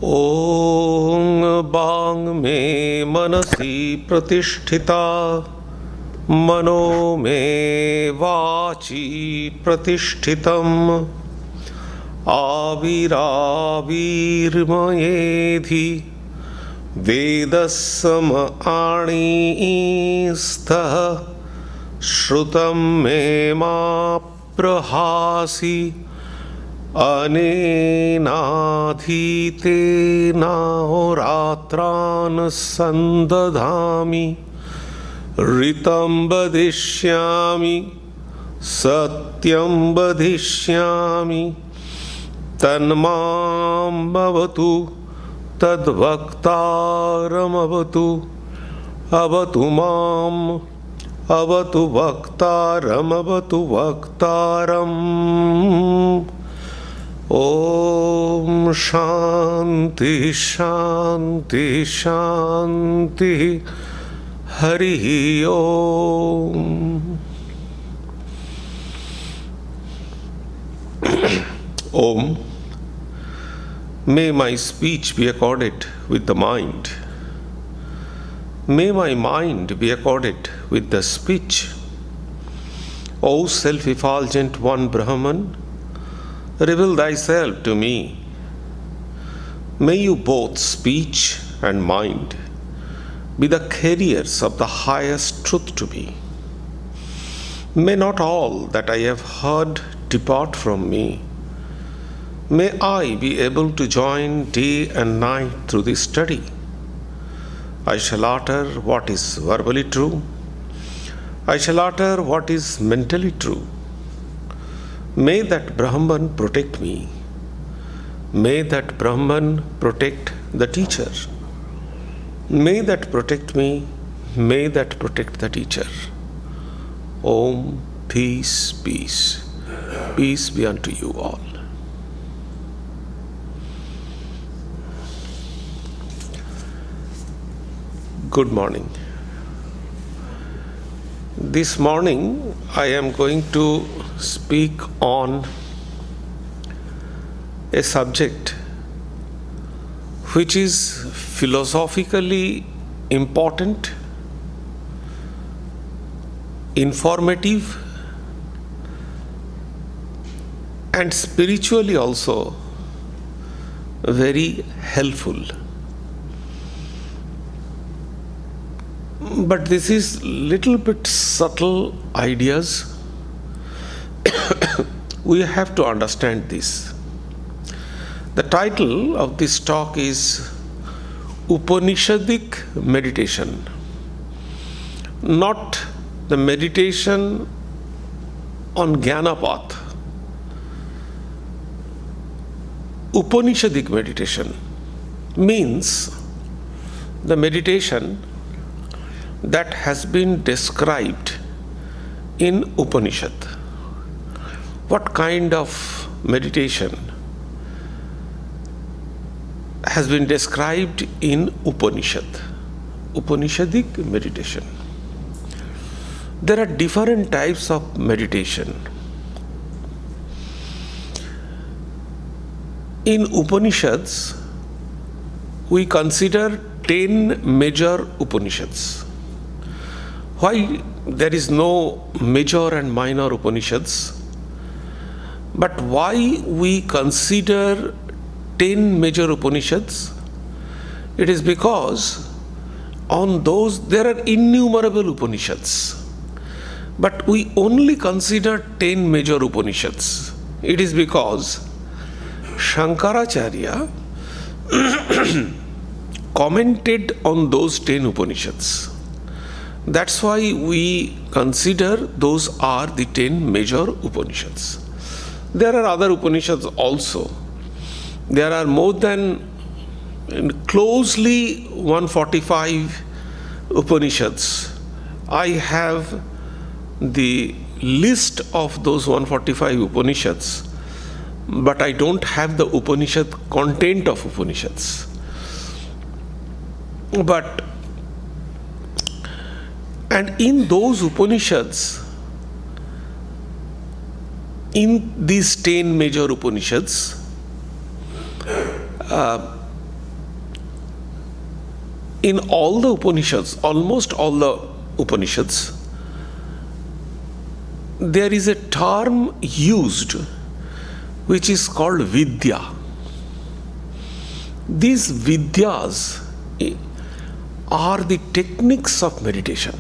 ॐ वाङ् मे मनसि प्रतिष्ठिता मनो मे वाचि प्रतिष्ठितम् आविराविर्मयेधि वेदस्समआणिस्तः श्रुतं मे मा प्रहासि अनेनाधीतेनाहोरात्रान् सन्दधामि ऋतं वदिष्यामि सत्यं वदिष्यामि तन्मां भवतु तद्वक्तारमवतु अवतु माम् अवतु वक्तारमवतु वक्तारम् ॐ शान्ति शान्ति शान्ति हरिः ॐ। Om. May my speech be accorded with the mind. May my mind be accorded with the speech. O self-effulgent one Brahman, reveal thyself to me. May you both speech and mind be the carriers of the highest truth to me. May not all that I have heard depart from me. May I be able to join day and night through this study. I shall utter what is verbally true. I shall utter what is mentally true. May that Brahman protect me. May that Brahman protect the teacher. May that protect me. May that protect the teacher. Om, peace, peace. Peace be unto you all. Good morning. This morning I am going to speak on a subject which is philosophically important, informative, and spiritually also very helpful. But this is little bit subtle ideas. We have to understand this. The title of this talk is Upanishadic Meditation. Not the meditation on Jnanapath. Upanishadic meditation means the meditation that has been described in Upanishad. What kind of meditation has been described in Upanishad? Upanishadic meditation. There are different types of meditation. In Upanishads, we consider 10 major Upanishads. Why there is no major and minor Upanishads? But why we consider 10 major Upanishads? It is because on those there are innumerable Upanishads. But we only consider 10 major Upanishads. It is because Shankaracharya commented on those 10 Upanishads. That's why we consider those are the 10 major Upanishads. There are other Upanishads also. There are more than closely 145 Upanishads. I have the list of those 145 Upanishads, but I don't have the Upanishad content of Upanishads. And in those Upanishads, in these 10 major Upanishads, in all the Upanishads, almost all the Upanishads, there is a term used which is called Vidya. These Vidyas are the techniques of meditation.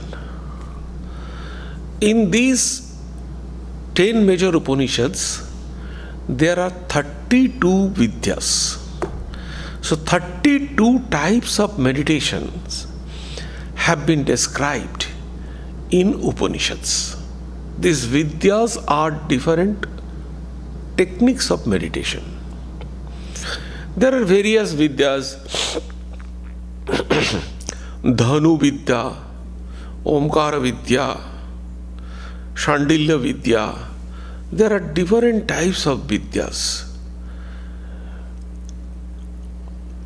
In these 10 major Upanishads, there are 32 Vidyas. So 32 types of meditations have been described in Upanishads. These Vidyas are different techniques of meditation. There are various Vidyas, Dhanu Vidya, Omkara Vidya, Shandilya Vidya. There are different types of Vidyas.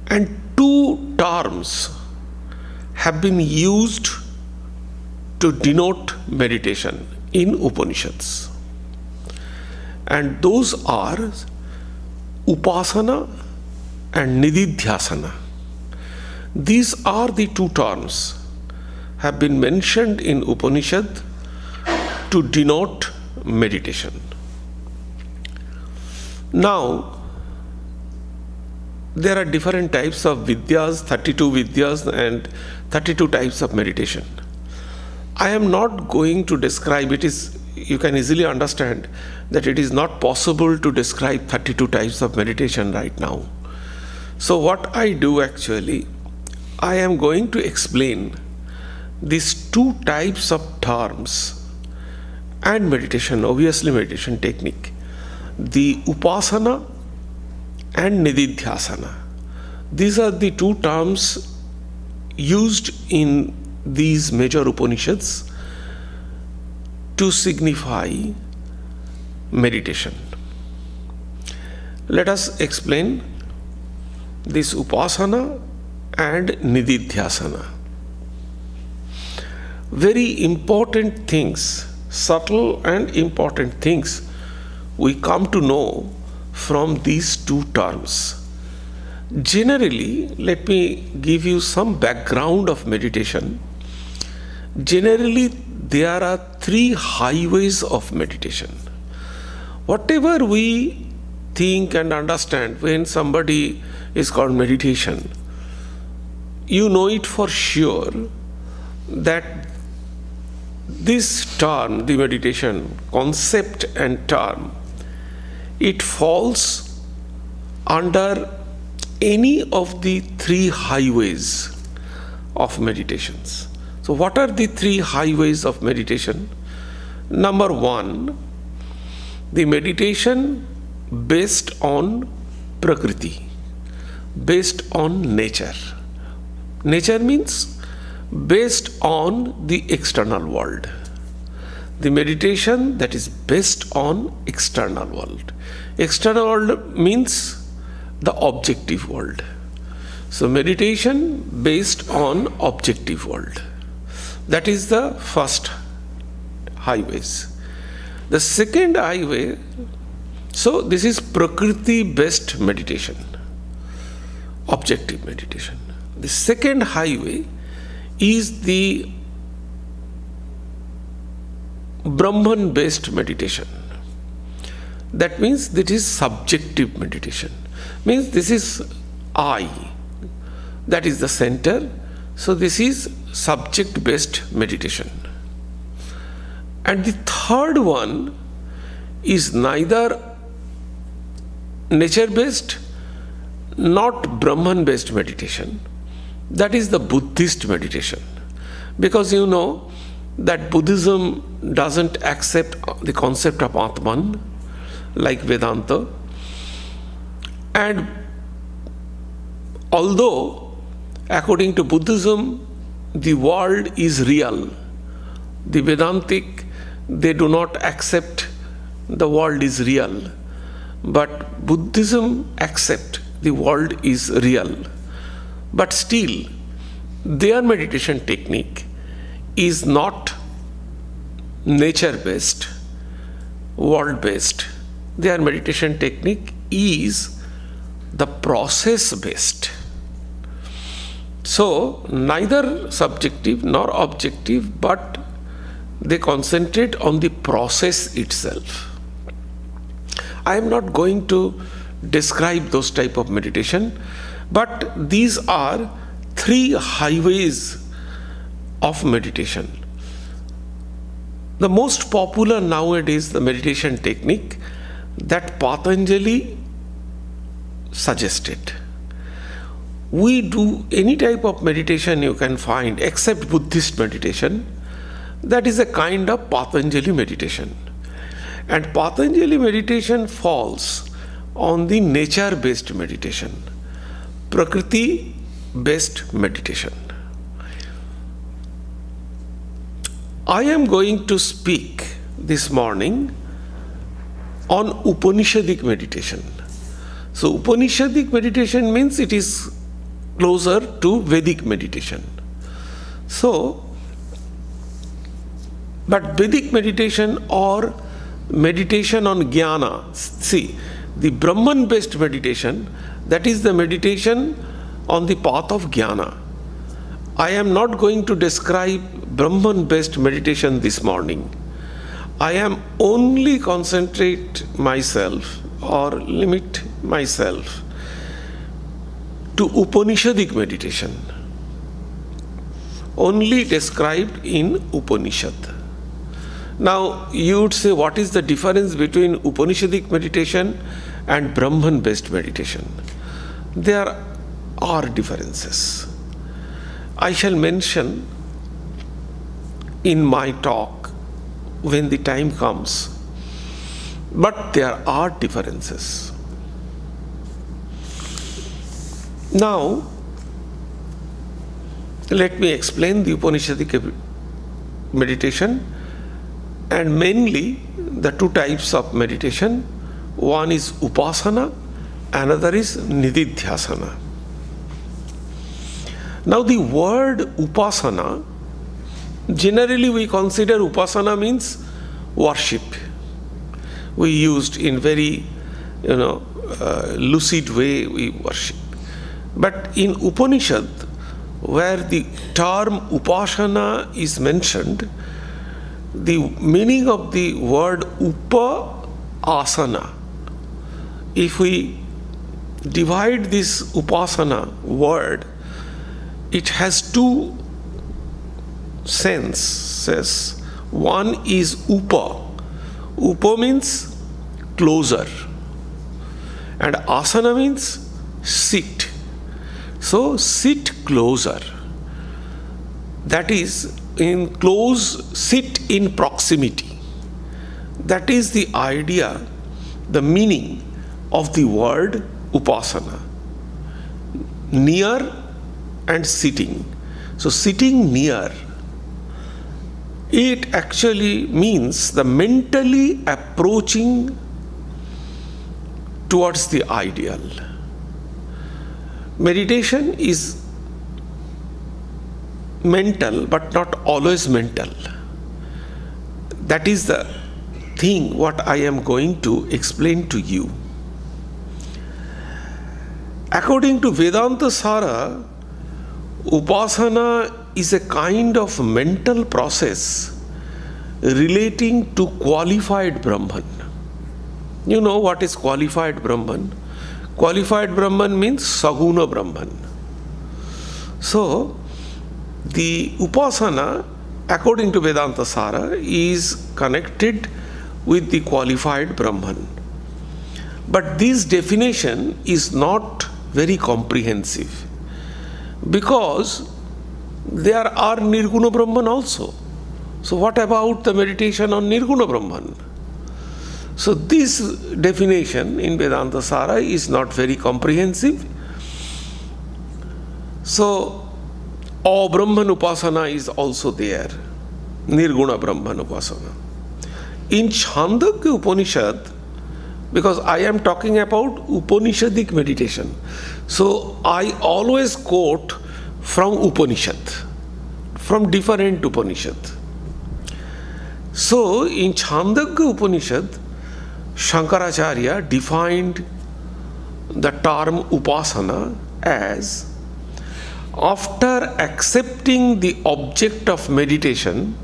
And two terms have been used to denote meditation in Upanishads. And those are Upasana and Nididhyasana. These are the two terms have been mentioned in Upanishad to denote meditation. Now, there are different types of Vidyas, 32 Vidyas and 32 types of meditation. I am not going to describe it. You can easily understand that it is not possible to describe 32 types of meditation right now. So what I do actually, I am going to explain these two types of terms and meditation, obviously meditation technique, the Upasana and Nididhyasana. These are the two terms used in these major Upanishads to signify meditation. Let us explain this Upasana and Nididhyasana. Very important things, subtle and important things we come to know from these two terms. Generally, let me give you some background of meditation. Generally, there are three highways of meditation. Whatever we think and understand when somebody is called meditation, you know it for sure that this term, the meditation concept and term, it falls under any of the three highways of meditations. So what are the three highways of meditation? Number one, the meditation based on Prakriti, based on nature. Nature means based on the external world. The meditation that is based on external world. External world means the objective world. So meditation based on objective world. That is the first highways. The second highway, so this is Prakriti based meditation, objective meditation. The second highway is the Brahman based meditation. That means that is subjective meditation. Means this is I, that is the center. So this is subject based meditation. And the third one is neither nature based not Brahman based meditation. That is the Buddhist meditation. Because you know that Buddhism doesn't accept the concept of Atman like Vedanta. And although according to Buddhism the world is real, the Vedantic, they do not accept the world is real, but Buddhism accept the world is real. But still their meditation technique is not nature based, world based. Their meditation technique is the process based. So, neither subjective nor objective, but they concentrate on the process itself. I am not going to describe those type of meditation, but these are three highways of meditation. The most popular nowadays, the meditation technique that Patanjali suggested. We do any type of meditation you can find except Buddhist meditation. That is a kind of Patanjali meditation. And Patanjali meditation falls on the nature-based meditation, Prakriti-based meditation. I am going to speak this morning on Upanishadic meditation. So Upanishadic meditation means it is closer to Vedic meditation. But Vedic meditation or meditation on jnana, see, the Brahman-based meditation, that is the meditation on the path of jnana. I am not going to describe Brahman-based meditation this morning. I am only concentrate myself or limit myself to Upanishadic meditation, only described in Upanishad. Now, you would say, what is the difference between Upanishadic meditation and Brahman-based meditation? There are differences. I shall mention in my talk when the time comes, but there are differences. Now, let me explain the Upanishadic meditation, and mainly the two types of meditation. One is Upasana, another is Nididhyasana. Now, the word Upasana, generally we consider Upasana means worship. We used in very, lucid way we worship. But in Upanishad, where the term Upasana is mentioned, the meaning of the word Upa-asana, if we divide this Upasana word, it has two senses. One is Upa. Upa means closer, and asana means sit. So sit closer. That is, in close, sit in proximity. That is the idea, the meaning of the word Upasana. Near and sitting. So sitting near, it actually means the mentally approaching towards the ideal. Meditation is mental, but not always mental. That is the thing what I am going to explain to you. According to Vedanta Sara, Upasana is a kind of mental process relating to qualified Brahman. You know what is qualified Brahman? Qualified Brahman means Saguna Brahman. So, the Upasana, according to Vedanta Sara, is connected with the qualified Brahman. But this definition is not very comprehensive, because there are Nirguna Brahman also. So what about the meditation on Nirguna Brahman? So this definition in Vedanta Sara is not very comprehensive. So Brahman Upasana is also there, Nirguna Brahman Upasana. In Chandogya Upanishad, because I am talking about Upanishadic meditation, so I always quote from Upanishad, from different Upanishad. So in Chandogya Upanishad, Shankaracharya defined the term Upasana as after accepting the object of meditation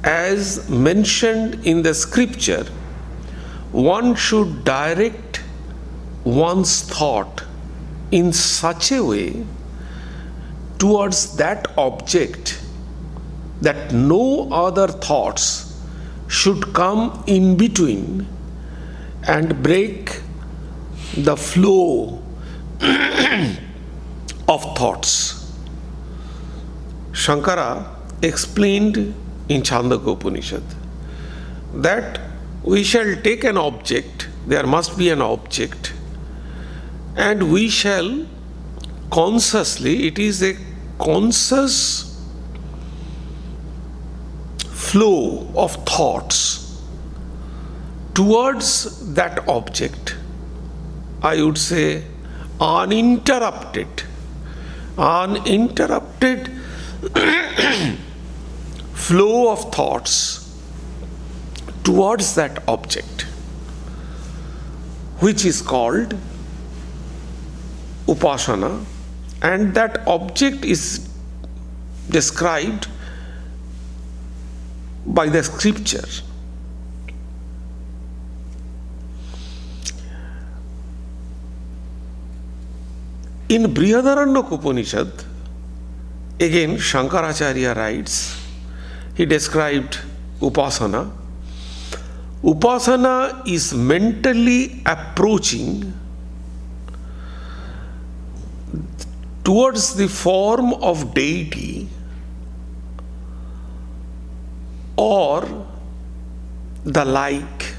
as mentioned in the scripture, one should direct one's thought in such a way towards that object that no other thoughts should come in between and break the flow of thoughts. Shankara explained in Chandogya Upanishad that we shall take an object, there must be an object, and we shall consciously, it is a conscious flow of thoughts towards that object. I would say uninterrupted flow of thoughts towards that object, which is called Upasana, and that object is described by the scripture. In Brihadaranyaka Upanishad, again Shankaracharya writes, he described Upasana. Upasana is mentally approaching towards the form of deity or the like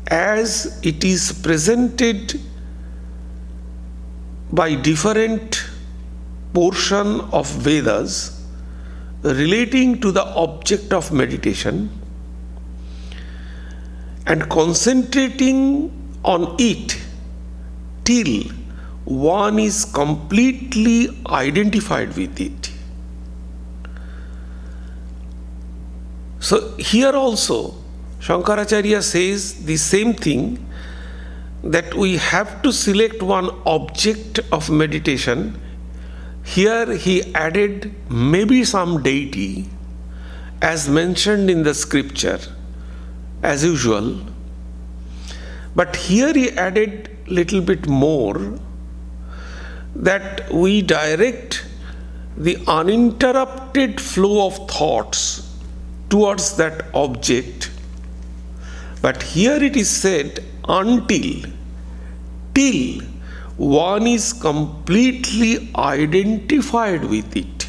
as it is presented by different portion of Vedas relating to the object of meditation and concentrating on it till one is completely identified with it. So here also Shankaracharya says the same thing, that we have to select one object of meditation. Here he added maybe some deity as mentioned in the scripture as usual, but here he added little bit more, that we direct the uninterrupted flow of thoughts towards that object. But here it is said till one is completely identified with it.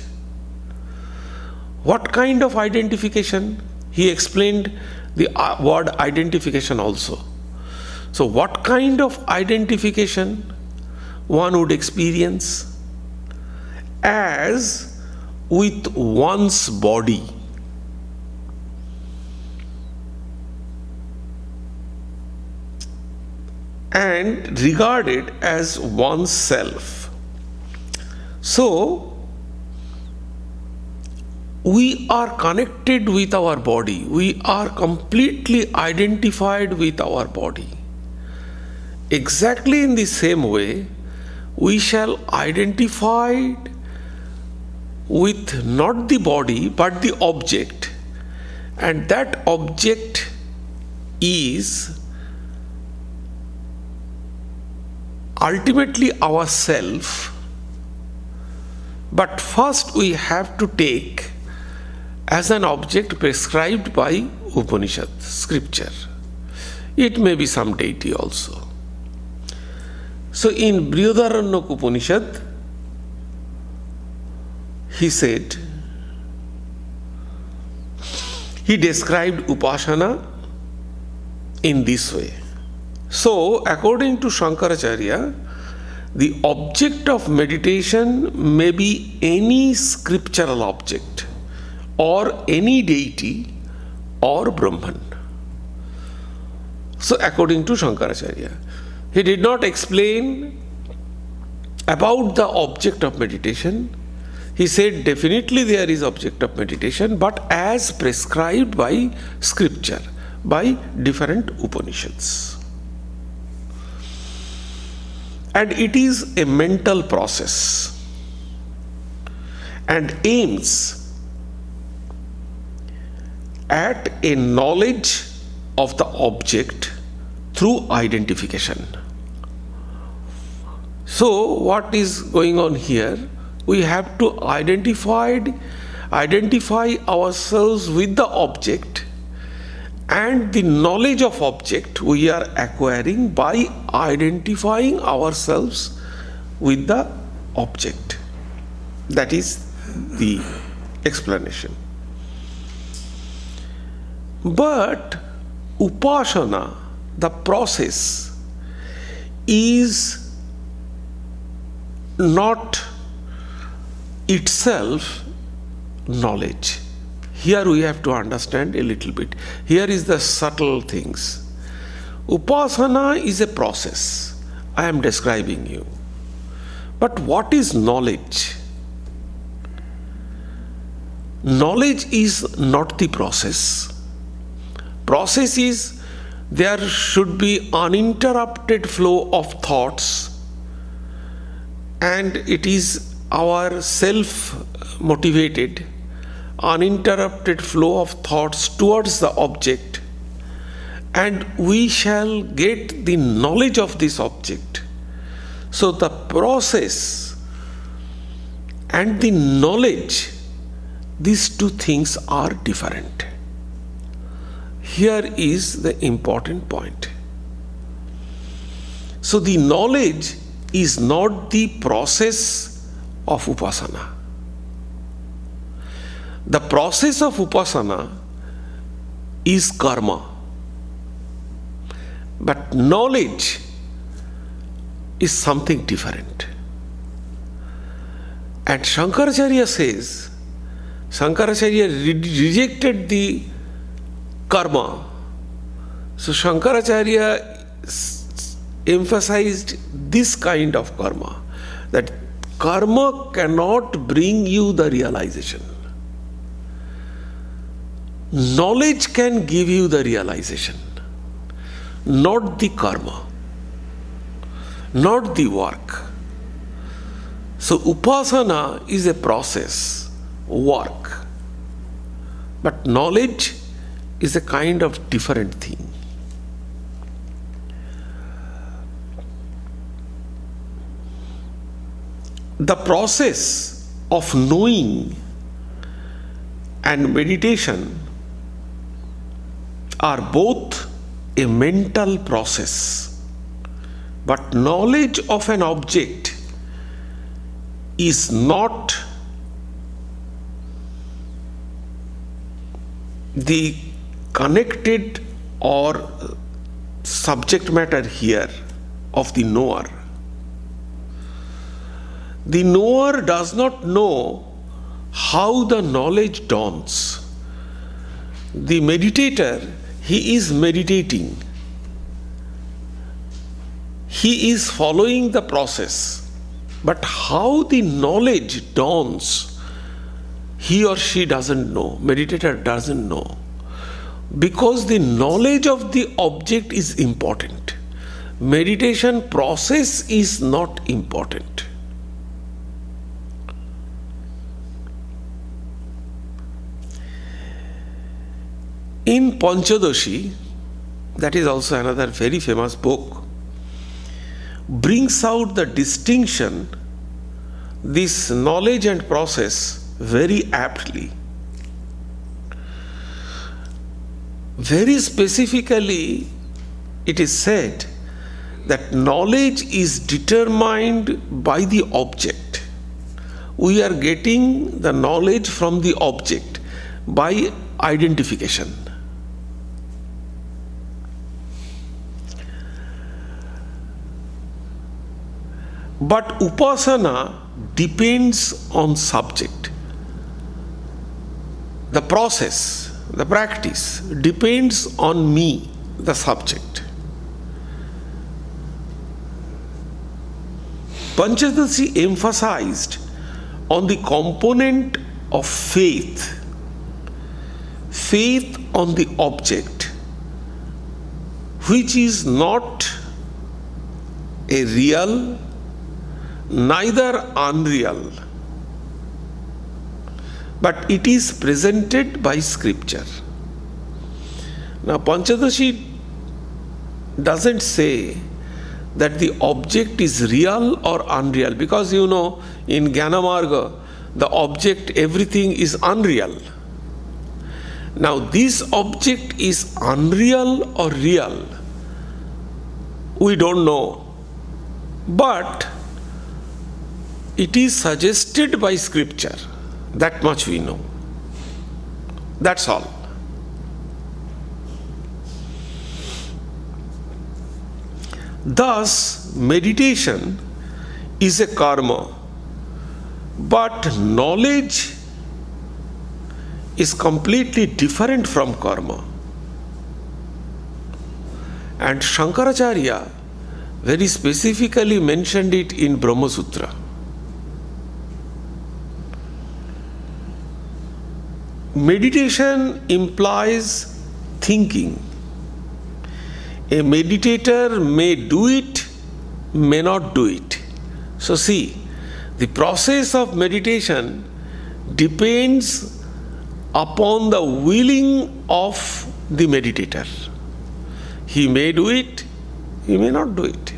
What kind of identification? He explained the word identification also. So what kind of identification one would experience? As with one's body. And regarded as oneself. So, we are connected with our body. We are completely identified with our body. Exactly in the same way, we shall identify with not the body but the object. And that object is ultimately ourself, but first we have to take as an object prescribed by Upanishad, scripture. It may be some deity also. So in Brihadaranyaka Upanishad, he said, he described Upasana in this way. So, according to Shankaracharya, the object of meditation may be any scriptural object or any deity or Brahman. So, according to Shankaracharya, he did not explain about the object of meditation. He said definitely there is object of meditation, but as prescribed by scripture, by different Upanishads. And it is a mental process. and aims at a knowledge of the object through identification. So, what is going on here? We have to identify ourselves with the object, and the knowledge of object we are acquiring by identifying ourselves with the object. That is the explanation. But Upasana, the process, is not itself knowledge. Here we have to understand a little bit. Here is the subtle things. Upasana is a process I am describing you. But what is knowledge? Knowledge is not the process. Process is there should be uninterrupted flow of thoughts, and it is our self-motivated, uninterrupted flow of thoughts towards the object, and we shall get the knowledge of this object. So the process and the knowledge, these two things are different. Here is the important point. So the knowledge is not the process of Upasana. The process of Upasana is karma. But knowledge is something different. And Shankaracharya says, Shankaracharya rejected the karma. So Shankaracharya emphasized this kind of karma, that karma cannot bring you the realization. Knowledge can give you the realization, not the karma, not the work. So Upasana is a process, work. But knowledge is a kind of different thing. The process of knowing and meditation are both a mental process, but knowledge of an object is not the connected or subject matter here of the knower. The knower does not know how the knowledge dawns. The meditator, he is meditating. He is following the process. But how the knowledge dawns, he or she doesn't know. Meditator doesn't know. Because the knowledge of the object is important. Meditation process is not important. In Panchadoshi, that is also another very famous book, brings out the distinction, this knowledge and process, very aptly. Very specifically, it is said that knowledge is determined by the object. We are getting the knowledge from the object by identification. But Upasana depends on subject. The process, the practice depends on me, the subject. Panchadashi emphasized on the component of faith, faith on the object, which is not a real, neither unreal. but it is presented by scripture. Now, Panchadashi doesn't say that the object is real or unreal, because in Jnana Marga, the object, everything is unreal. Now, this object is unreal or real, we don't know, but it is suggested by scripture. That much we know. That's all. Thus, meditation is a karma, but knowledge is completely different from karma. And Shankaracharya very specifically mentioned it in Brahma Sutra. Meditation implies thinking. A meditator may do it, may not do it. So see, the process of meditation depends upon the willing of the meditator. He may do it, he may not do it.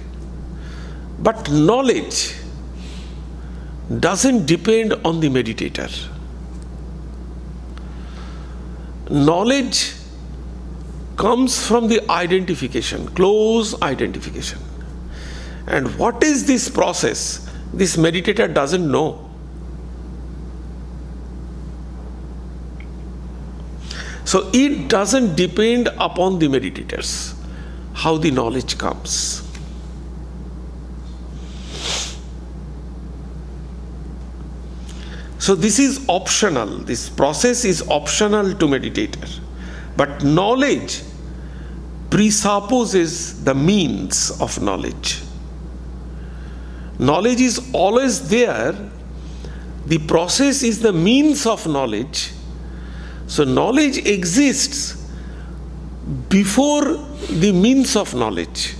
But knowledge doesn't depend on the meditator. Knowledge comes from the identification, close identification. And what is this process? This meditator doesn't know. So it doesn't depend upon the meditators, how the knowledge comes. So this is optional. This process is optional to meditator. But knowledge presupposes the means of knowledge. Knowledge is always there. The process is the means of knowledge. So knowledge exists before the means of knowledge.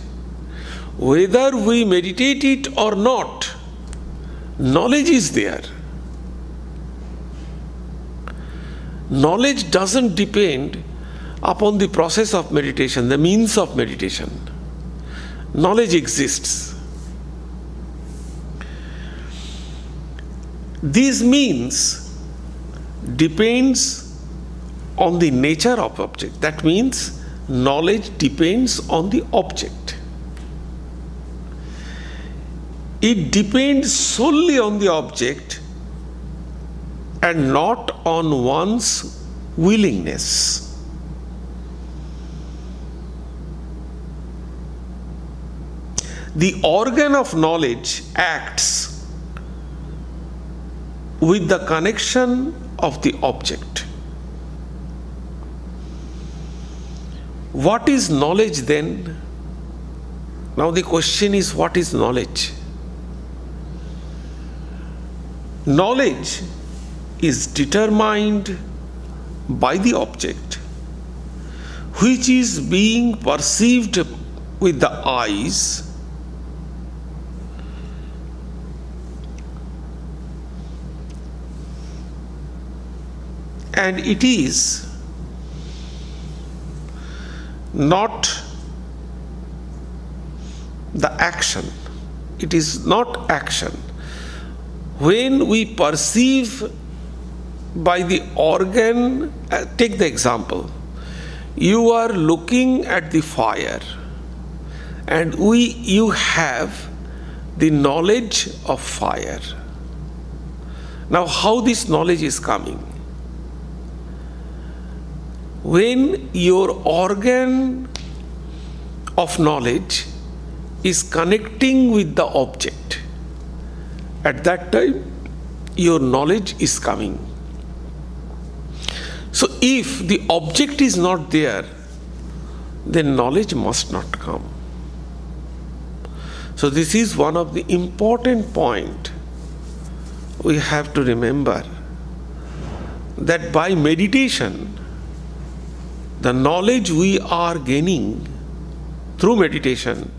Whether we meditate it or not, knowledge is there. Knowledge doesn't depend upon the process of meditation, the means of meditation. Knowledge exists. These means depends on the nature of object. That means knowledge depends on the object. It depends solely on the object and not on one's willingness. The organ of knowledge acts with the connection of the object. What is knowledge then? Now the question is, what is knowledge? Knowledge is determined by the object, which is being perceived with the eyes, and it is not the action. It is not action. When we perceive by the organ, take the example. You are looking at the fire and you have the knowledge of fire. Now, how this knowledge is coming? When your organ of knowledge is connecting with the object, at that time your knowledge is coming. So if the object is not there, then knowledge must not come. So this is one of the important points we have to remember, that by meditation, the knowledge we are gaining through meditation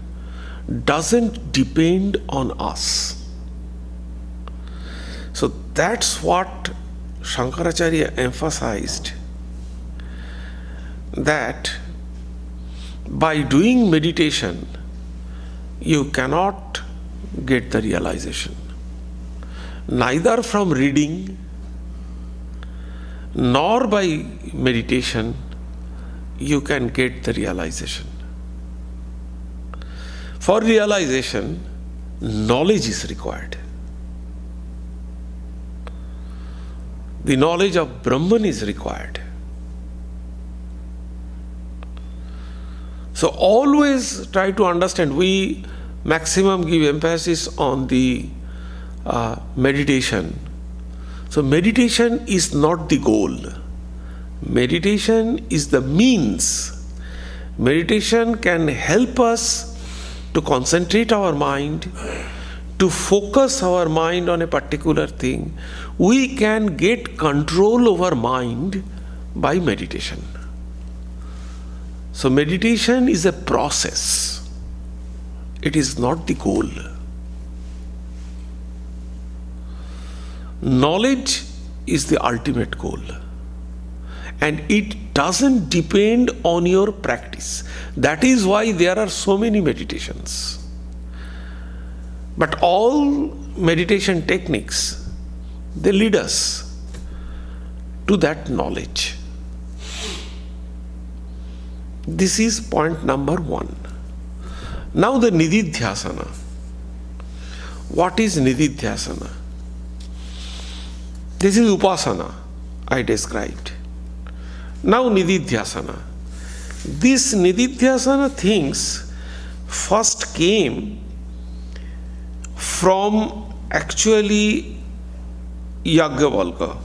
doesn't depend on us. So that's what Shankaracharya emphasized that by doing meditation, you cannot get the realization. Neither from reading nor by meditation you can get the realization. For realization, knowledge is required. The knowledge of Brahman is required. So always try to understand. We maximum give emphasis on the meditation. So meditation is not the goal. Meditation is the means. Meditation can help us to concentrate our mind, to focus our mind on a particular thing. We can get control over mind by meditation. So meditation is a process. It is not the goal. Knowledge is the ultimate goal. And it doesn't depend on your practice. That is why there are so many meditations. But all meditation techniques, they lead us to that knowledge. This is point number 1. Now the Nididhyasana. What is Nididhyasana? This is Upasana I described. Now Nididhyasana. These Nididhyasana things first came from actually Yajnavalkya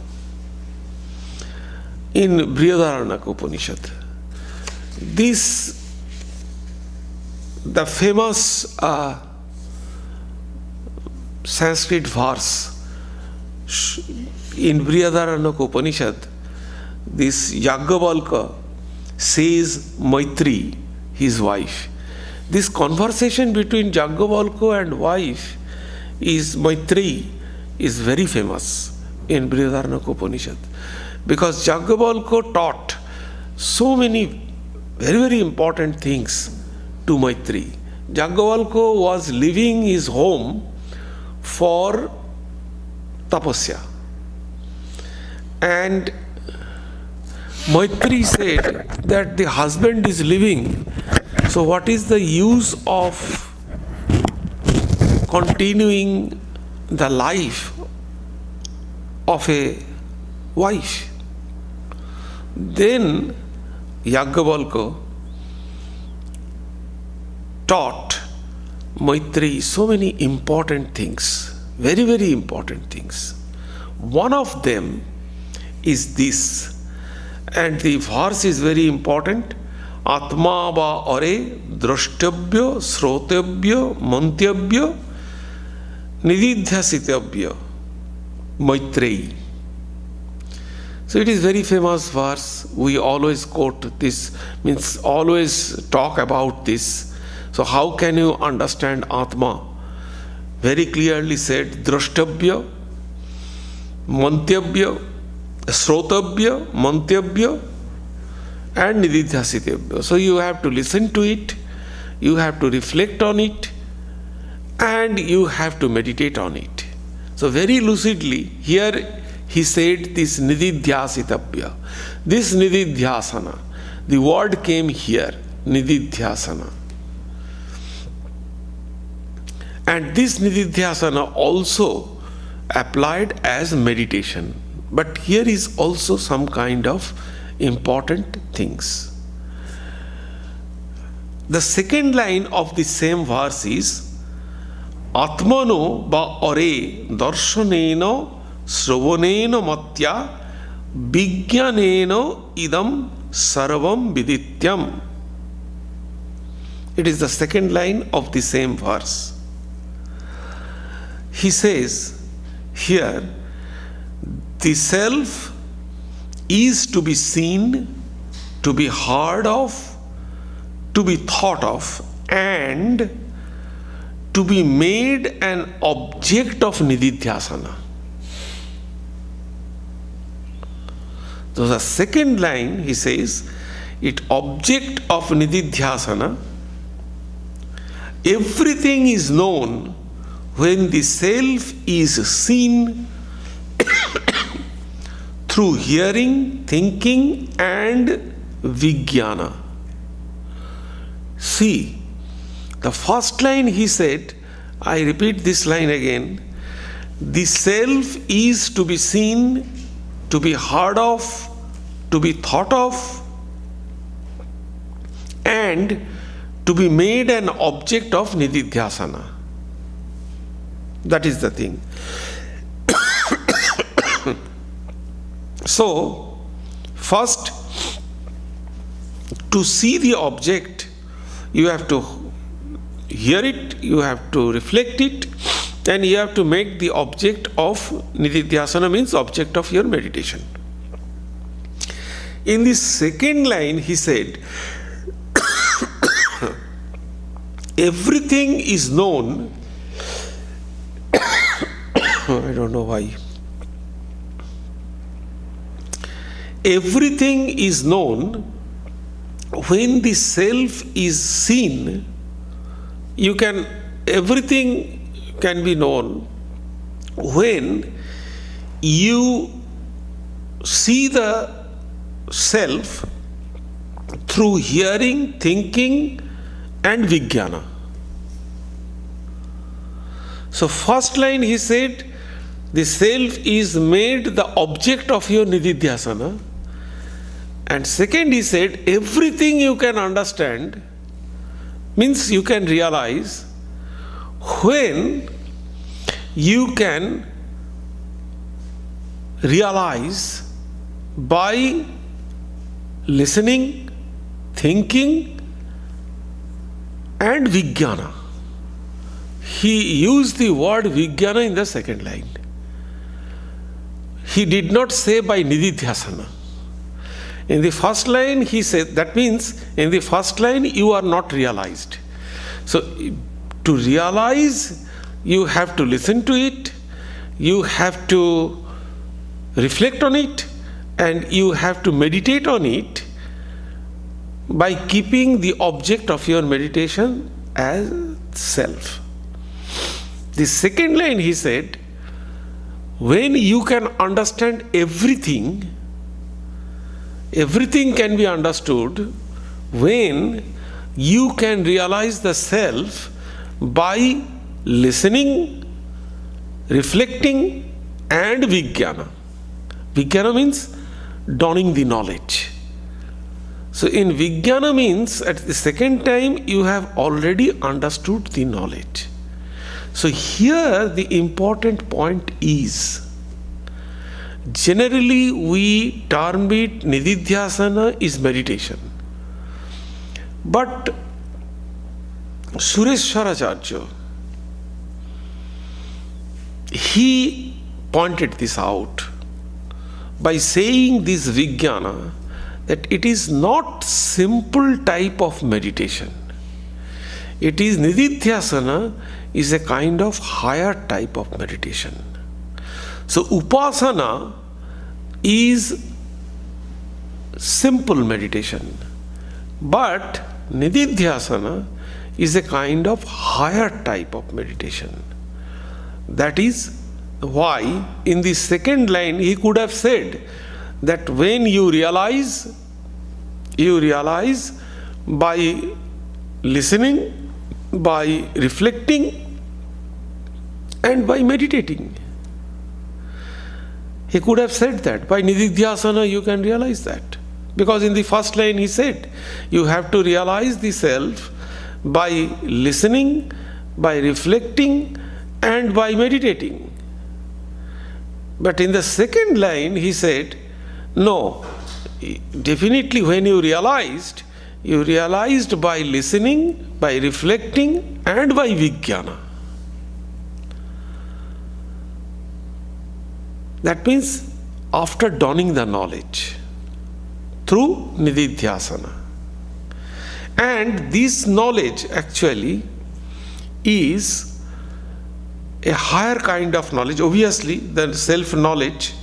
in Brihadaranyaka Upanishad. The famous Sanskrit verse in Brihadaranyaka Upanishad, this Yajnavalkya says Maitri, his wife. This conversation between Yajnavalkya and wife is Maitri, is very famous in Brihadaranyaka Upanishad, because Yajnavalkya taught so many very, very important things to Maitri. Yajnavalkya was leaving his home for tapasya, and Maitri said that the husband is living, so what is the use of continuing the life of a wife? Then Yajnavalkya taught Maitri so many important things, very, very important things. One of them is this, and the verse is very important. Atma va are drashtabhya srotabhya mantyabhya nididhyasitabhya Maitreyi. So it is very famous verse. We always quote this, means always talk about this. So how can you understand Atma? Very clearly said, drashtabhya, mantyabhya, srotabhya, mantyabhya and nididhyasitabhya. So you have to listen to it, you have to reflect on it, and you have to meditate on it. So very lucidly here he said this nididhyasitabhya. This nididhyasana, the word came here, nididhyasana. And this nididhyasana also applied as meditation. But here is also some kind of important things. The second line of the same verse is Atmano ba ore darshaneno sravaneno matya vijnaneno idam sarvam vidityam. It is the second line of the same verse. He says here, the self is to be seen, to be heard of, to be thought of, and to be made an object of nididhyasana. So the second line, he says, it object of nididhyasana, everything is known when the self is seen through hearing, thinking and vijnana. See, the first line he said, I repeat this line again, the self is to be seen, to be heard of, to be thought of, and to be made an object of nididhyasana. That is the thing. So, first, to see the object, you have to hear it, you have to reflect it, and you have to make the object of nididhyasana, means object of your meditation. In the second line, he said, everything is known. I don't know why. Everything is known when the self is seen. Everything can be known when you see the self through hearing, thinking and vijnana. So first line he said, the self is made the object of your nididhyasana. And second he said, everything you can understand, means you can realize, when you can realize by listening, thinking and vijnana. He used the word vijnana in the second line. He did not say by nididhyasana. In the first line he said, that means in the first line you are not realized. So to realize, you have to listen to it, you have to reflect on it, and you have to meditate on it by keeping the object of your meditation as self. The second line he said, when you can understand everything, everything can be understood when you can realize the self by listening, reflecting and vijnana. Vijnana means dawning the knowledge. So in vijnana means at the second time you have already understood the knowledge. So here the important point is, generally we term it nididhyasana is meditation. But Sureshwaracharya, he pointed this out by saying this vijnana, that it is not simple type of meditation. It is nididhyasana is a kind of higher type of meditation. So upasana is simple meditation, but nididhyasana is a kind of higher type of meditation. That is why in the second line he could have said that when you realize by listening, by reflecting and by meditating. He could have said that by nididhyasana you can realize that. Because in the first line he said, you have to realize the self by listening, by reflecting and by meditating. But in the second line he said, no, definitely when you realized by listening, by reflecting and by vijnana. That means after dawning the knowledge through nididhyasana. And this knowledge actually is a higher kind of knowledge. Obviously, the self-knowledge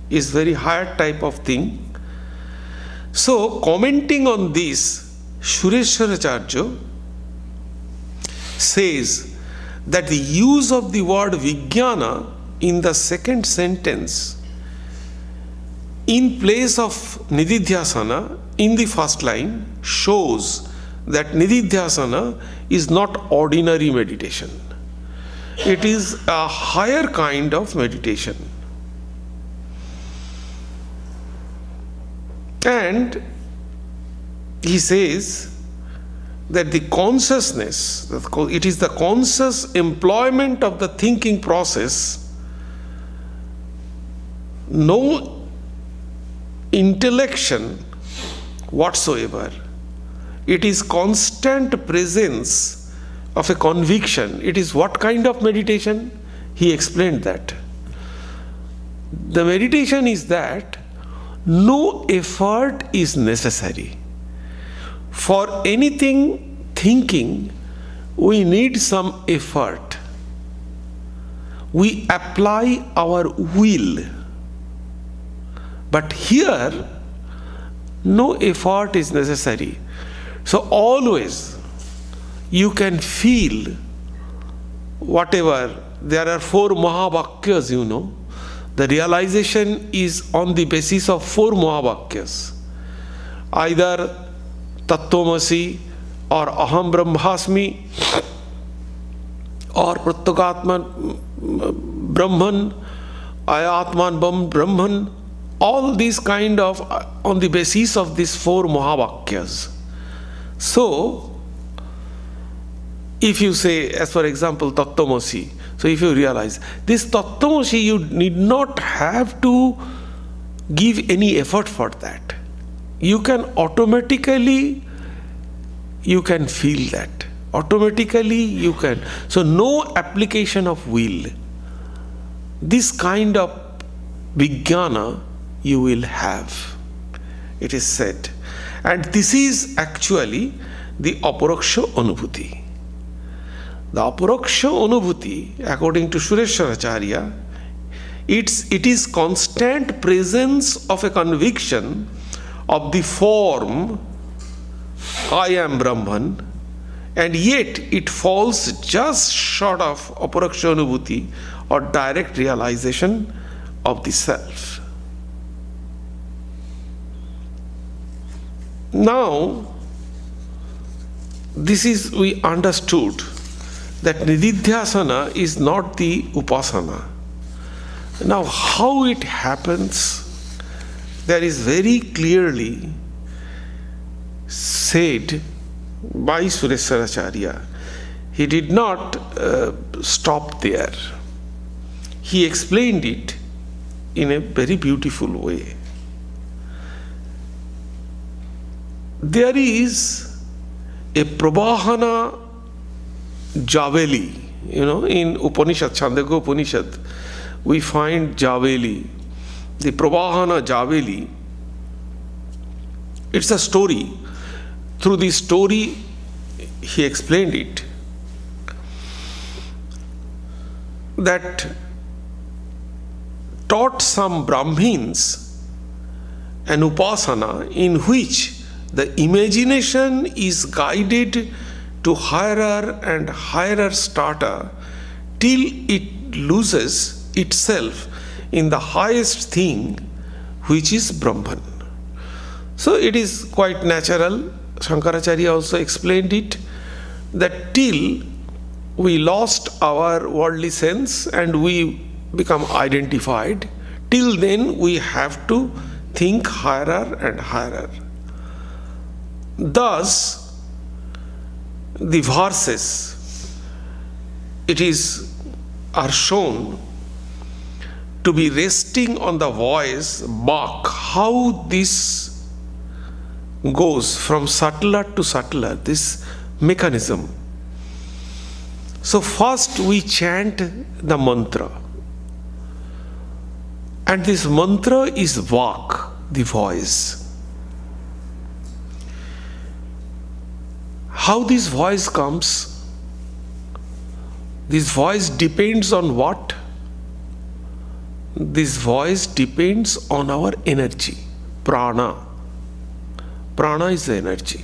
is very higher type of thing, So, commenting on this, Sureshwaracharya says that the use of the word Vijnana in the second sentence in place of Nididhyasana in the first line shows that Nididhyasana is not ordinary meditation. It is a higher kind of meditation. And he says that the consciousness, it is the conscious employment of the thinking process, no intellection whatsoever. It is constant presence of a conviction. It is what kind of meditation? He explained that. The meditation is that no effort is necessary. For anything thinking, we need some effort. We apply our will. But here, no effort is necessary. So always you can feel whatever. There are 4 Mahavakyas, you know. The realization is on the basis of 4 Mahavakyas. Either Tattvamasi or Aham Brahmasmi or Pratyekatman Brahman, Ayatman Brahman, all these kind of on the basis of these 4 Mahavakyas. So, if you say, as for example, Tattvamasi, so if you realize this Tattvamasi, you need not have to give any effort for that. You can automatically, you can feel that. Automatically you can. So no application of will. This kind of Vijnana you will have, it is said. And this is actually the Aparoksha Anubhuti. The Aparoksha Anubhuti, according to Sureshwaracharya, it is constant presence of a conviction of the form I am Brahman, and yet it falls just short of Aparoksha Anubhuti or direct realization of the self. Now, this is, we understood that Nididhyasana is not the Upasana. Now, how it happens, there is very clearly said by Sureshwaracharya. He did not stop there. He explained it in a very beautiful way. There is a Prabhahana Javeli, in Upanishad, Chandogya Upanishad, we find Javeli, the Prabhahana Javeli. It's a story. Through the story, he explained it, that taught some Brahmins an Upasana in which the imagination is guided to higher and higher strata till it loses itself in the highest thing, which is Brahman. So it is quite natural. Shankaracharya also explained it, that till we lost our worldly sense and we become identified, till then we have to think higher and higher. Thus, the verses, are shown to be resting on the voice, Bach, how this goes from subtler to subtler, this mechanism. So first we chant the mantra, and this mantra is Vak, the voice. How this voice comes? This voice depends on what? This voice depends on our energy, prana. Prana is the energy.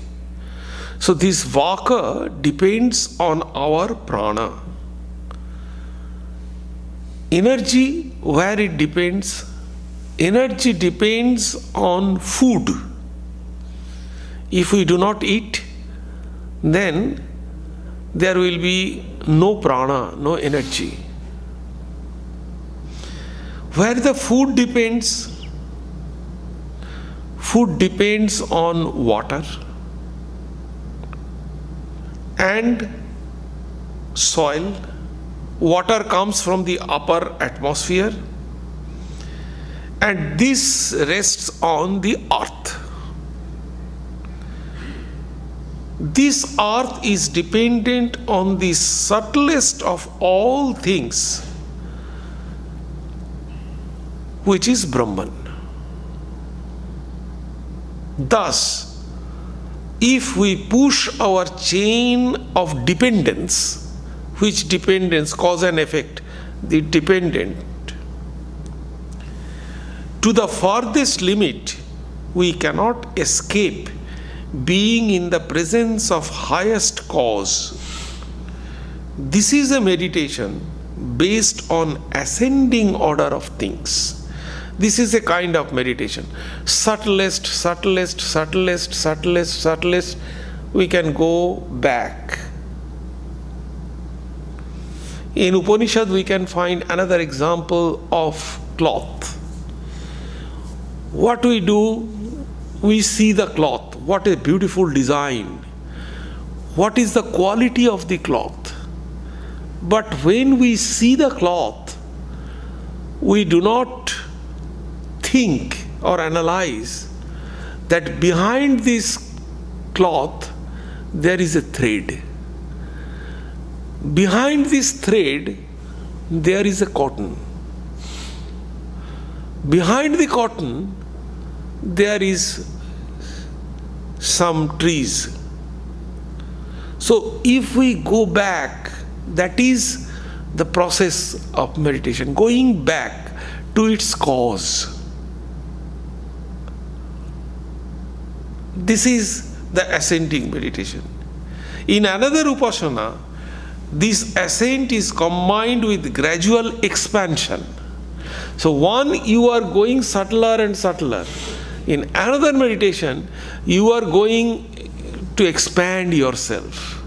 So this vaka depends on our prana. Energy, where it depends? Energy depends on food. If we do not eat, then there will be no prana, no energy. Where the food depends? Food depends on water and soil. Water comes from the upper atmosphere, and this rests on the earth. This earth is dependent on the subtlest of all things, which is Brahman. Thus, if we push our chain of dependence, which dependence, cause and effect, the dependent, to the farthest limit, we cannot escape being in the presence of highest cause. This is a meditation based on ascending order of things. This is a kind of meditation. Subtlest, subtlest, subtlest, subtlest, subtlest, we can go back. In Upanishad, we can find another example of cloth. What we do, we see the cloth. What a beautiful design. What is the quality of the cloth? But when we see the cloth, we do not think or analyze that behind this cloth there is a thread. Behind this thread there is a cotton. Behind the cotton there is some trees. So if we go back, that is the process of meditation, going back to its cause. This is the ascending meditation. In another upasana, this ascent is combined with gradual expansion. So one, you are going subtler and subtler. In another meditation, you are going to expand yourself.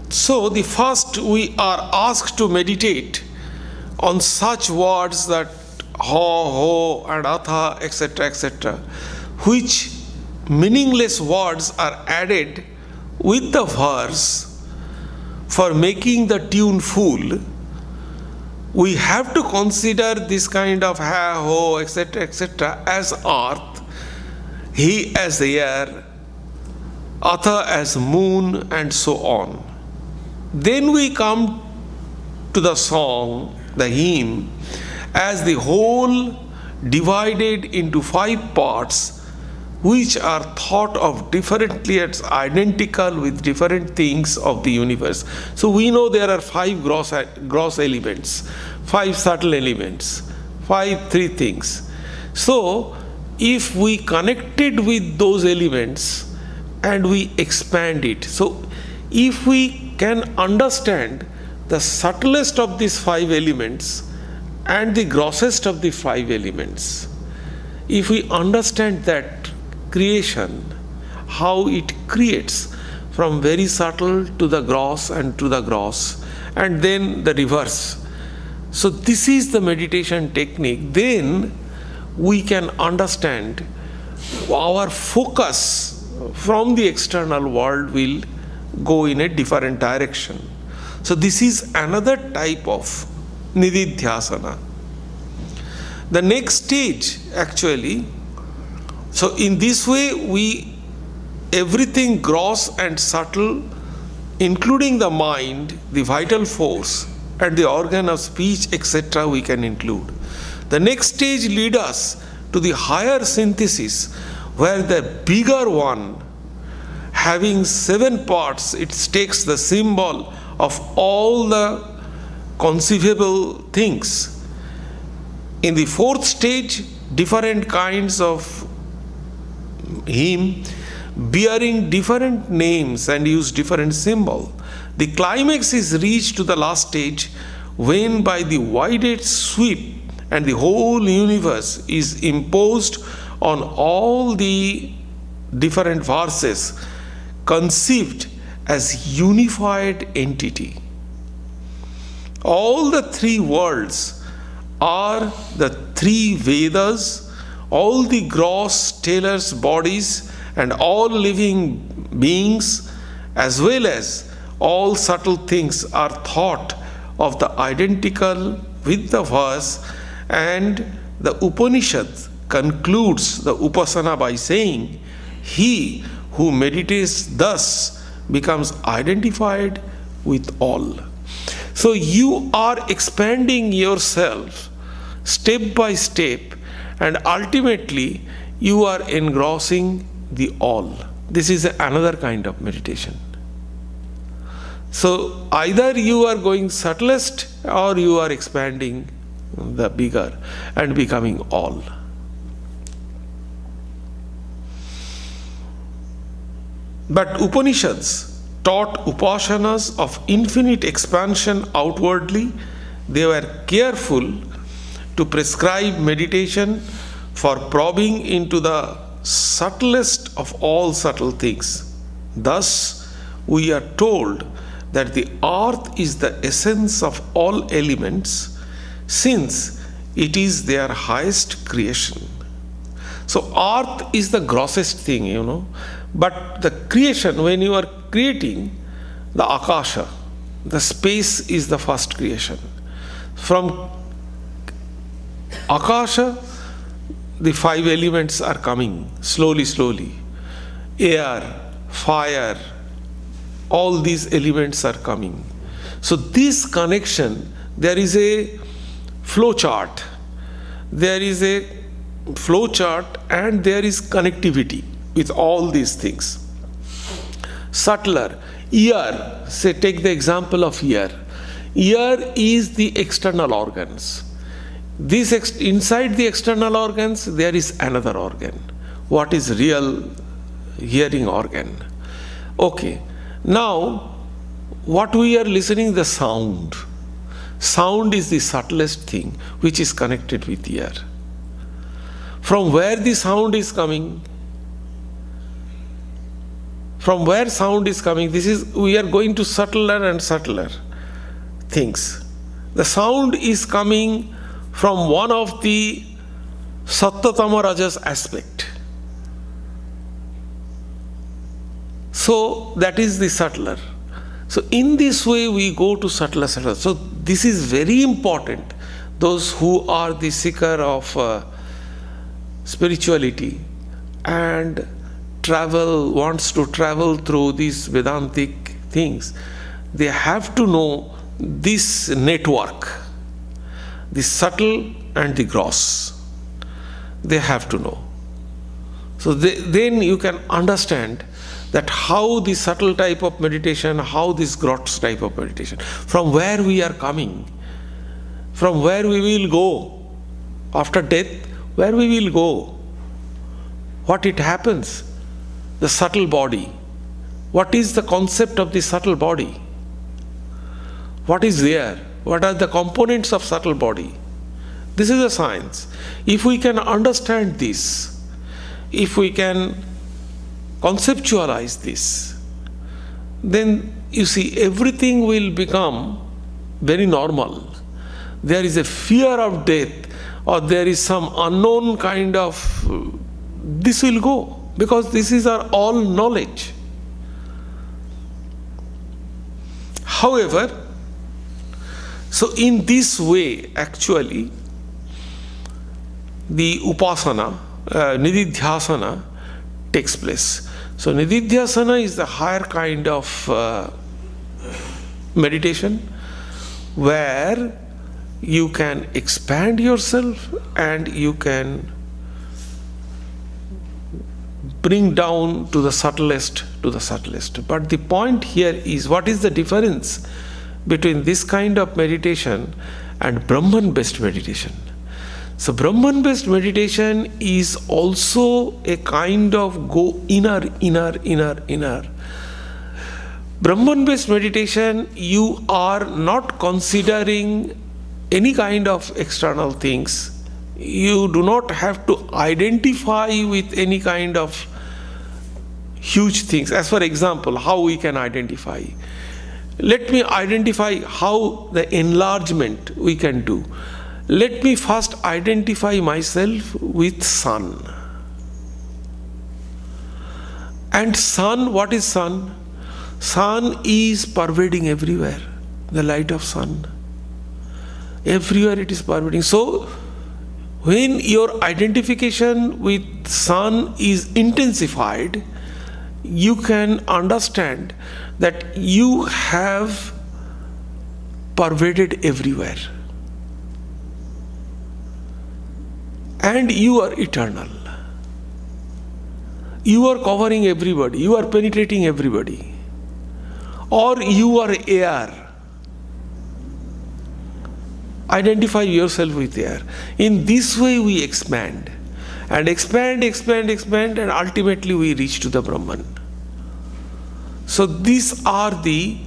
So the first, we are asked to meditate on such words that ho, and atha, etc., which meaningless words are added with the verse for making the tune full. We have to consider this kind of ha, ho, etc., as earth, he as air, atha as moon, and so on. Then we come to the song, the hymn, as the whole divided into 5 parts, which are thought of differently as identical with different things of the universe. So we know there are 5 gross elements, 5 subtle elements, 3 things. So if we connected with those elements and we expand it, so if we can understand the subtlest of these 5 elements and the grossest of the 5 elements, if we understand that creation, how it creates from very subtle to the gross and to the gross, and then the reverse. So this is the meditation technique. Then we can understand our focus from the external world will go in a different direction. So this is another type of nididhyasana. The next stage actually, so in this way everything gross and subtle, including the mind, the vital force, and the organ of speech, etc., we can include. The next stage leads us to the higher synthesis, where the bigger one, having 7 parts, it takes the symbol of all the conceivable things, In the fourth stage, different kinds of hymn bearing different names and use different symbol. The climax is reached to the last stage when by the widest sweep and the whole universe is imposed on all the different verses conceived as unified entity. All the three worlds are the three Vedas, all the gross stellar bodies and all living beings, as well as all subtle things, are thought of the identical with the verse, and the Upanishad concludes the Upasana by saying, he who meditates thus becomes identified with all. So you are expanding yourself step by step, and ultimately you are engrossing the all. This is another kind of meditation. So either you are going subtlest or you are expanding the bigger and becoming all. But Upanishads taught upasanas of infinite expansion outwardly. They were careful to prescribe meditation for probing into the subtlest of all subtle things. Thus, we are told that the earth is the essence of all elements, since it is their highest creation. So earth is the grossest thing, but the creation, when you are creating the akasha, the space is the first creation. From akasha, the five elements are coming slowly. Air, fire, all these elements are coming. So this connection, there is a flow chart. There is a flow chart and there is connectivity with all these things. Subtler, ear, say take the example of ear. Ear is the external organs. Inside the external organs, there is another organ. What is real hearing organ? Okay. Now, what we are listening, the sound. Sound is the subtlest thing which is connected with ear. From where the sound is coming? From where sound is coming? We are going to subtler and subtler things. The sound is coming from one of the Sattatama Rajas aspect. So that is the subtler. So in this way we go to subtler. So this is very important. Those who are the seeker of spirituality and wants to travel through these Vedantic things, they have to know this network, the subtle and the gross. They have to know. So then you can understand that how the subtle type of meditation, how this gross type of meditation, from where we are coming, from where we will go after death, where we will go, what it happens, the subtle body. What is the concept of the subtle body? What is there? What are the components of subtle body? This is a science. If we can understand this, if we can conceptualize this, then you see everything will become very normal. There is a fear of death or there is some unknown kind of, this will go, because this is our all knowledge. However, so in this way actually the upasana, nididhyasana takes place. So nididhyasana is the higher kind of meditation where you can expand yourself and you can bring down to the subtlest to the subtlest. But the point here is, what is the difference between this kind of meditation and Brahman based meditation? So Brahman-based meditation is also a kind of go inner. Brahman-based meditation, you are not considering any kind of external things. You do not have to identify with any kind of huge things. As for example, how we can identify. Let me identify how the enlargement we can do. Let me first identify myself with sun. And sun, what is sun? Sun is pervading everywhere. The light of sun. Everywhere it is pervading. So, when your identification with sun is intensified, you can understand that you have pervaded everywhere. And you are eternal. You are covering everybody. You are penetrating everybody. Or you are air. Identify yourself with air. In this way we expand. And expand, and ultimately we reach to the Brahman. So these are the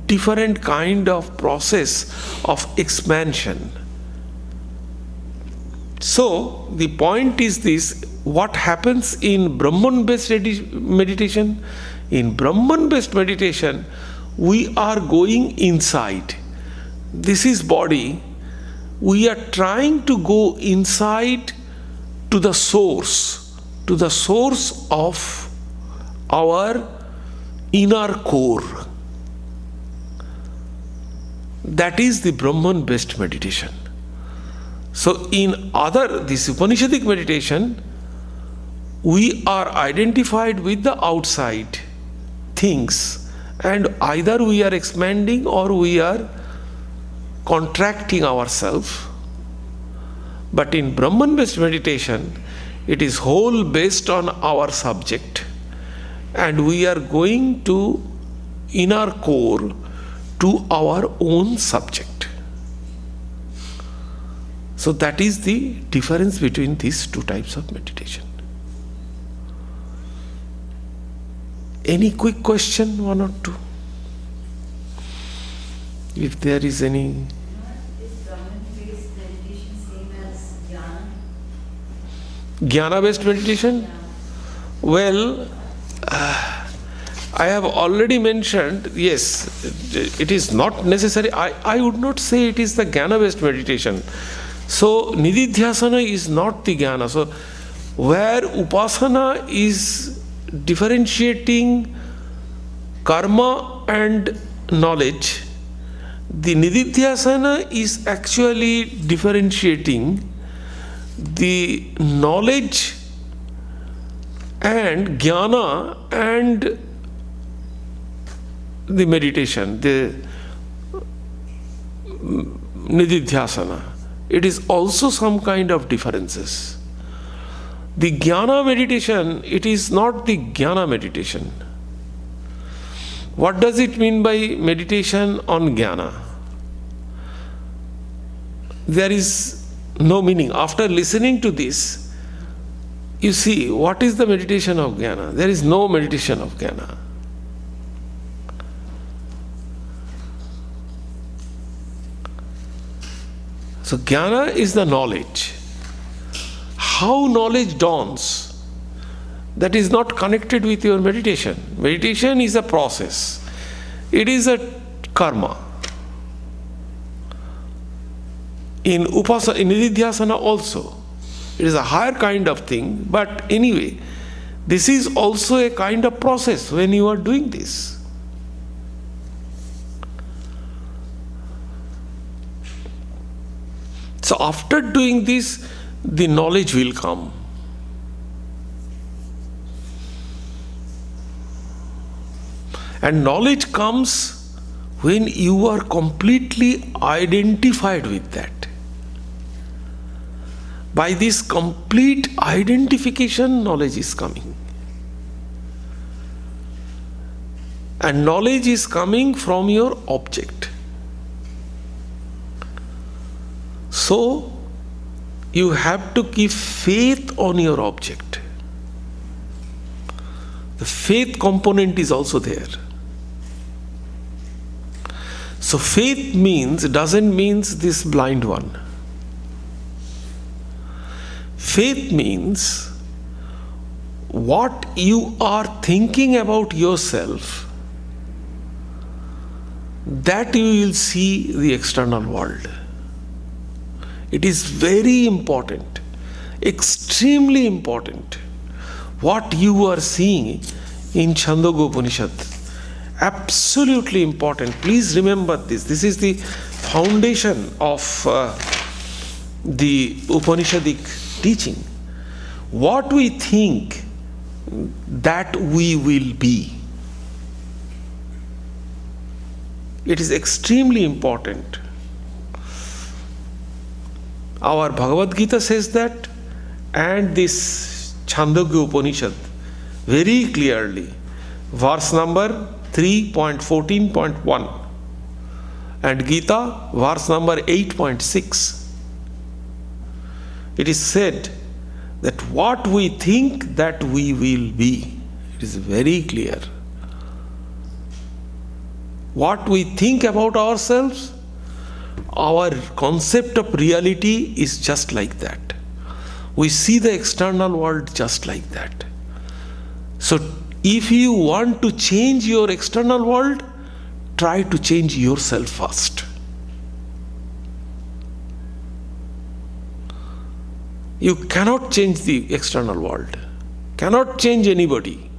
different kind of process of expansion. So the point is this: what happens in Brahman-based meditation? In Brahman-based meditation, we are going inside. This is body. We are trying to go inside to the source of our inner core. That is the Brahman-based meditation. So in this Upanishadic meditation, we are identified with the outside things, and either we are expanding or we are contracting ourselves. But in Brahman-based meditation, it is whole based on our subject, and we are going to inner core, to our own subject. So that is the difference between these two types of meditation. Any quick question, one or two? If there is any. Is Brahman-based meditation same as Jnana? Jnana-based meditation? Yeah. Well, I have already mentioned, yes, it is not necessary. I would not say it is the Jnana-based meditation. So, Nididhyasana is not the Jnana. So, where Upasana is differentiating karma and knowledge, the Nididhyasana is actually differentiating the knowledge and jnana and the meditation, the Nididhyasana. It is also some kind of differences. The jnana meditation, it is not the jnana meditation. What does it mean by meditation on jnana? There is no meaning. After listening to this, you see, what is the meditation of jnana? There is no meditation of jnana. So jnana is the knowledge. How knowledge dawns, that is not connected with your meditation. Meditation is a process. It is a karma. In Nididhyasana also, it is a higher kind of thing, but anyway, this is also a kind of process when you are doing this. So after doing this, the knowledge will come. And knowledge comes when you are completely identified with that. By this complete identification, knowledge is coming. And knowledge is coming from your object. So, you have to keep faith on your object. The faith component is also there. So faith doesn't mean this blind one. Faith means what you are thinking about yourself, that you will see the external world. It is very important, extremely important, what you are seeing in Chandogya Upanishad. Absolutely important. Please remember this. This is the foundation of the Upanishadic teaching. What we think, that we will be. It is extremely important. Our Bhagavad Gita says that, and this Chandogya Upanishad very clearly, verse number 3.14.1 and Gita verse number 8.6. It is said that what we think, that we will be. It is very clear. What we think about ourselves, our concept of reality is just like that. We see the external world just like that. So if you want to change your external world, try to change yourself first. You cannot change the external world, cannot change anybody.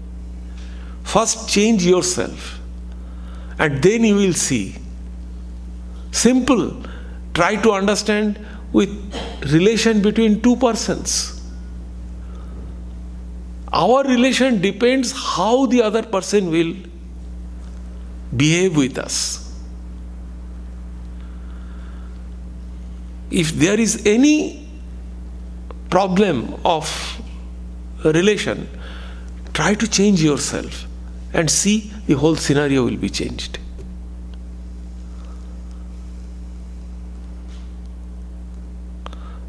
First change yourself, and then you will see. Simple. Try to understand with relation between two persons. Our relation depends how the other person will behave with us. If there is any problem of relation, try to change yourself and see the whole scenario will be changed.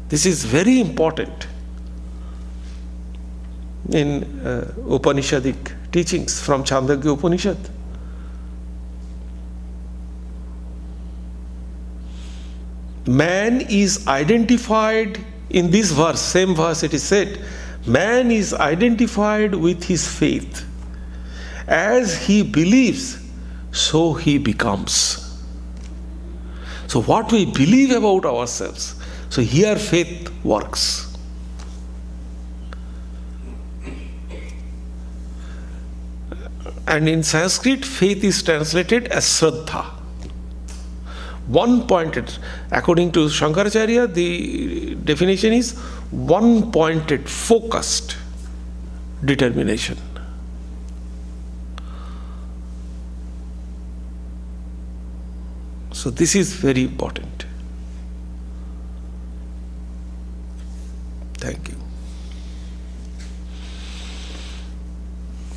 This is very important in Upanishadic teachings from Chandogya Upanishad. Man is identified in this verse, same verse it is said, man is identified with his faith. As he believes, so he becomes. So what we believe about ourselves, so here faith works. And in Sanskrit, faith is translated as Shraddha. One pointed, according to Shankaracharya, the definition is one pointed, focused determination. So this is very important. Thank you.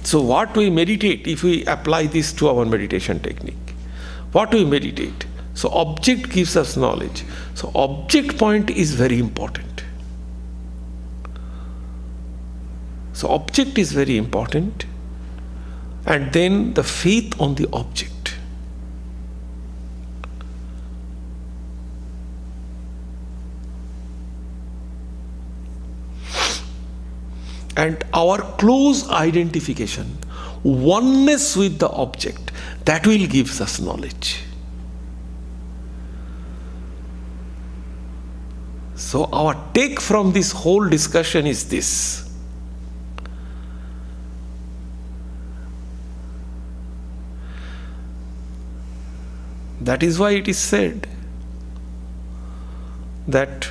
So what we meditate, if we apply this to our meditation technique, what we meditate? So object gives us knowledge. So object point is very important. So object is very important. And then the faith on the object. And our close identification, oneness with the object, that will give us knowledge. So our take from this whole discussion is this. That is why it is said that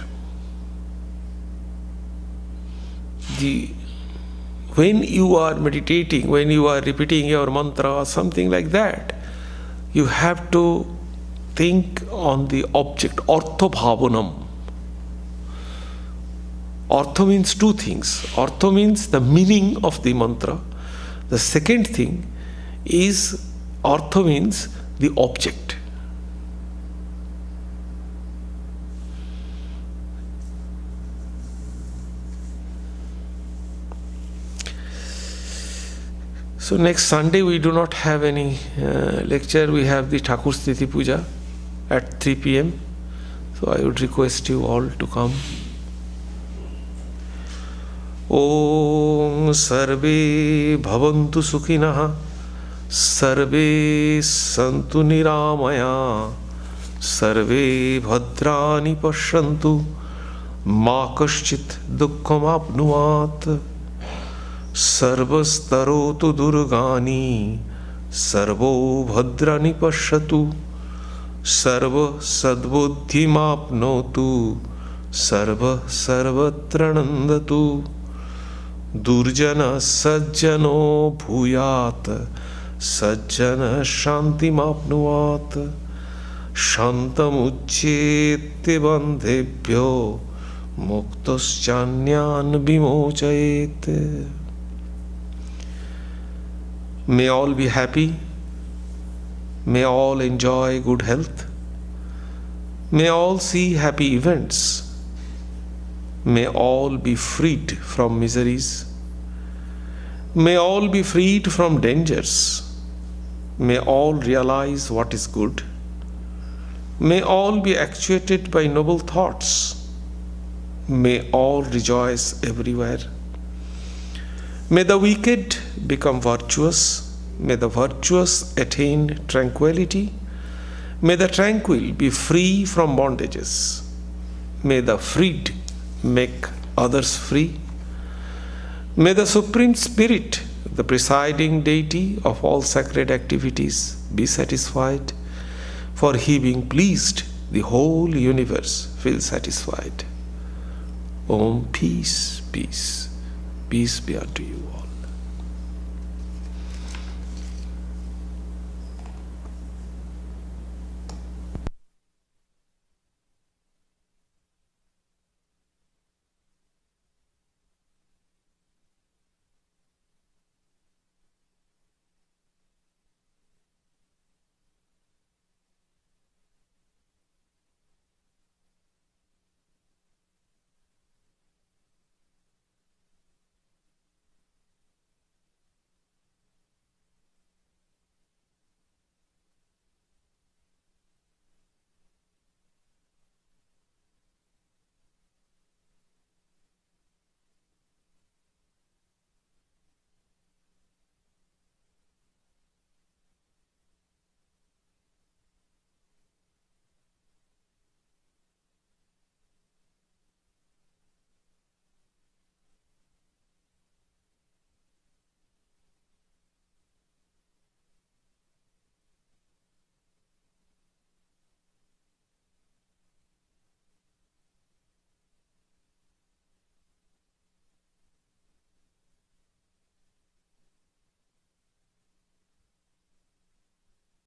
when you are meditating, when you are repeating your mantra or something like that, you have to think on the object, artha bhavanam. Artha means two things. Artha means the meaning of the mantra. The second thing is, artha means the object. So next Sunday we do not have any lecture. We have the Thakur Sthiti Puja at 3 p.m. So I would request you all to come. Om Sarve Bhavantu Sukhinah Sarve Santu Niramaya Sarve Bhadrani Pashyantu Ma Kaschit Dukkham Apnuvat Sarvastarotu Durgani Sarvo Bhadrani Pashyatu Sarva Sadbuddhimapnotu Sarva Sarvatranandatu Durjana Sajjano Bhuyat Sajjana Shantimapnuvat Shantamucchete Bandhebhyo Muktaschanyan Vimochayet. May all be happy. May all enjoy good health. May all see happy events. May all be freed from miseries. May all be freed from dangers. May all realize what is good. May all be actuated by noble thoughts. May all rejoice everywhere. May the wicked become virtuous. May the virtuous attain tranquility. May the tranquil be free from bondages. May the freed make others free. May the Supreme Spirit, the presiding deity of all sacred activities, be satisfied. For he being pleased, the whole universe feels satisfied. Om, peace, peace, peace be unto you all.